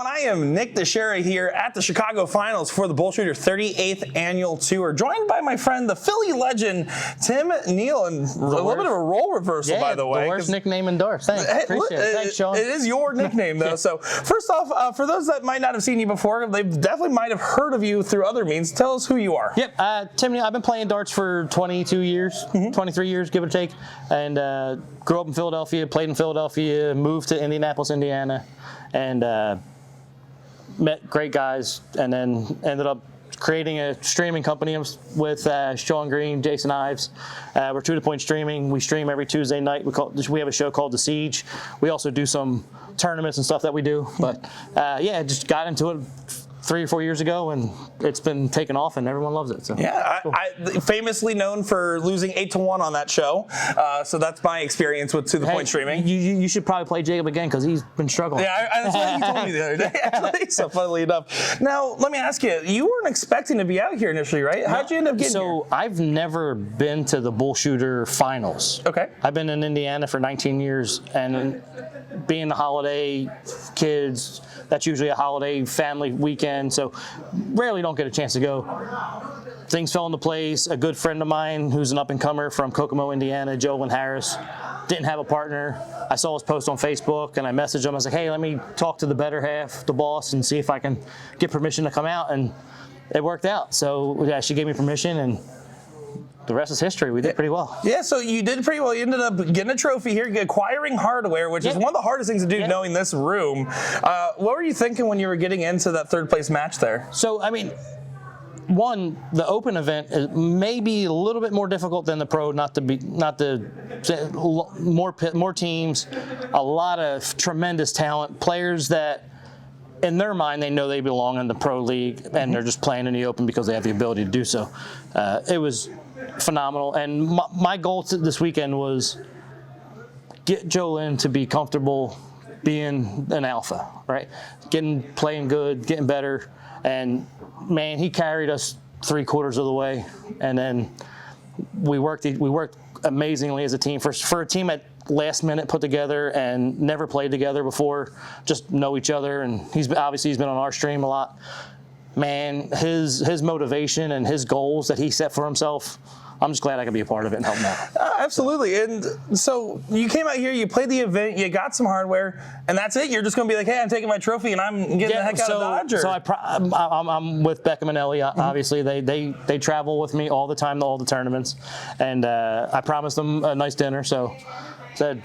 everyone. I am Nick DiChiria here at the Chicago Finals for the Bullshooter 38th Annual Tour, joined by my friend, the Philly legend, Tim Neal, and a little bit of a role reversal, by the way. The worst nickname endorsed. Thanks. Appreciate it. Thanks, Sean. It is your nickname, though. So first off, for those that might not have seen you before, they definitely might have heard of you through other means. Tell us who you are. Yep. Tim Neal. I've been playing darts for 22 years, 23 years, give or take, and grew up in Philadelphia, played in Philadelphia, moved to Indianapolis, Indiana, and met great guys, and then ended up creating a streaming company with Sean Green, Jason Ives. We're To The Point Streaming. We stream every Tuesday night. We have a show called The Siege. We also do some tournaments and stuff that we do. But just got into it 3 or 4 years ago, and it's been taken off, and everyone loves it. So yeah, cool. I famously known for losing 8-1 on that show. So that's my experience with To The Point Streaming. You should probably play Jacob again because he's been struggling. Yeah, that's what he told me the other day, actually. So funnily enough. Now, let me ask you, you weren't expecting to be out here initially, right? How'd you end up getting here? So I've never been to the Bullshooter Finals. Okay. I've been in Indiana for 19 years, and being the holiday kids, that's usually a holiday family weekend, so rarely don't get a chance to go. Things fell into place. A good friend of mine who's an up-and-comer from Kokomo, Indiana, Joelyn Harris, didn't have a partner. I saw his post on Facebook, and I messaged him. I was like, hey, let me talk to the better half, the boss, and see if I can get permission to come out, and it worked out. So yeah, she gave me permission, and the rest is history. We did pretty well. Yeah, so you did pretty well. You ended up getting a trophy here, acquiring hardware, which is one of the hardest things to do, knowing this room. What were you thinking when you were getting into that third place match there? So, I mean, one, the open event is maybe a little bit more difficult than the pro, more teams, a lot of tremendous talent, players that in their mind, they know they belong in the pro league, and they're just playing in the open because they have the ability to do so. It was phenomenal, and my goal this weekend was get Joelyn to be comfortable being an alpha, right? Playing good, getting better, and man, he carried us 3/4 of the way, and then we worked amazingly as a team. For a team at last minute put together and never played together before, just know each other, and he's been on our stream a lot. Man, his motivation and his goals that he set for himself, I'm just glad I could be a part of it and help him out. Absolutely. And so you came out here, you played the event, you got some hardware, and that's it? You're just going to be like, hey, I'm taking my trophy and I'm getting the heck out of Dodge? So I'm with Beckham and Ellie, obviously. They travel with me all the time to all the tournaments. And I promised them a nice dinner, so said,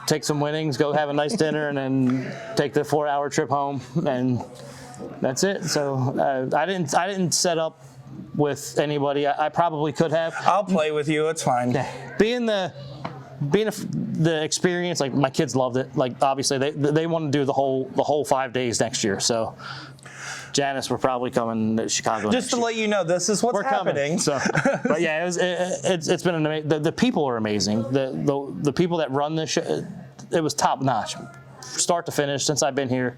take some winnings, go have a nice dinner, and then take the 4-hour trip home, and that's it. So I didn't set up with anybody. I probably could have. I'll play with you. It's fine. Being the experience, like my kids loved it. Like obviously they want to do the whole 5 days next year. So Janice, we're probably coming to Chicago. Just to let you know, this is what's happening. So, but yeah, it's been an amazing. The people are amazing. The people that run this show, it was top notch, start to finish. Since I've been here,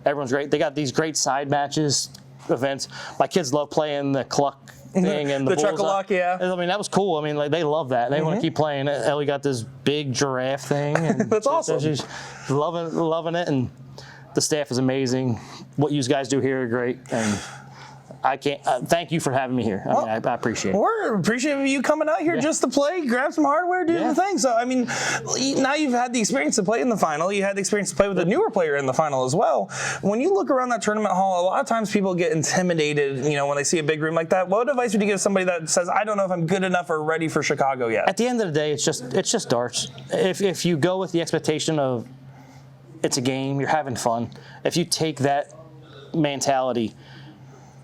everyone's great. They got these great side matches, events. My kids love playing the cluck thing and the truck-a-lock, yeah. I mean, that was cool. I mean, like they love that. They want to keep playing it. Ellie got this big giraffe thing, and that's awesome. She's loving it, and the staff is amazing. What you guys do here are great, and I can't. Thank you for having me here. I mean, I appreciate it. We're appreciative of you coming out here just to play, grab some hardware, do the thing. So, I mean, now you've had the experience to play in the final. You had the experience to play with a newer player in the final as well. When you look around that tournament hall, a lot of times people get intimidated, when they see a big room like that. What advice would you give somebody that says, I don't know if I'm good enough or ready for Chicago yet? At the end of the day, it's just darts. If you go with the expectation of it's a game, you're having fun. If you take that mentality,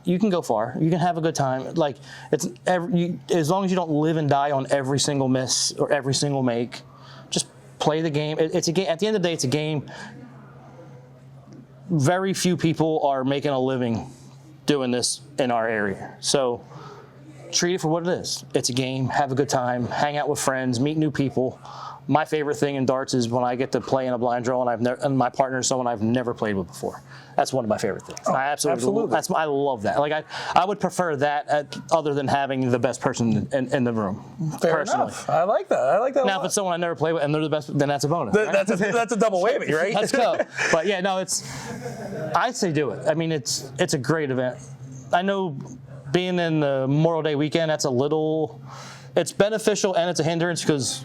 you can go far. You can have a good time. Like as long as you don't live and die on every single miss or every single make, just play the game. It's a game. At the end of the day, it's a game. Very few people are making a living doing this in our area. So treat it for what it is. It's a game. Have a good time. Hang out with friends. Meet new people. my favorite thing in darts is when I get to play in a blind draw and my partner is someone I've never played with before. That's one of my favorite things. Oh, I absolutely. I love that. Like I would prefer that other than having the best person in the room. Fair personally. enough. I like that. I like that. Now, if it's someone I never play with and they're the best, then that's a bonus. Right? That's a double whammy, right? Let's go. But yeah, no, I'd say do it. I mean, it's a great event. I know being in the Memorial Day weekend, it's beneficial and it's a hindrance because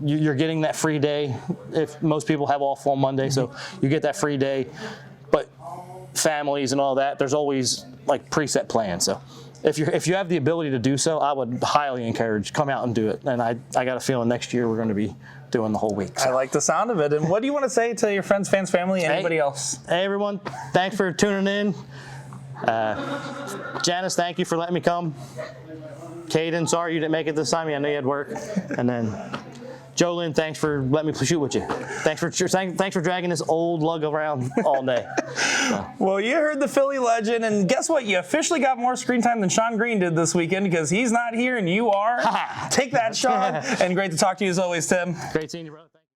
you're getting that free day. If most people have off on Monday, so you get that free day. But families and all that, there's always like preset plans. So if you have the ability to do so, I would highly encourage come out and do it. And I got a feeling next year we're going to be doing the whole week. So. I like the sound of it. And what do you want to say to your friends, fans, family, anybody else? Hey everyone, thanks for tuning in. Janice, thank you for letting me come. Caden, sorry you didn't make it this time. I know you had work. And then Jolyn, thanks for letting me shoot with you. Thanks for dragging this old lug around all day. So. Well, you heard the Philly legend, and guess what? You officially got more screen time than Sean Green did this weekend because he's not here and you are. Take that, Sean. And great to talk to you as always, Tim. Great seeing you, brother.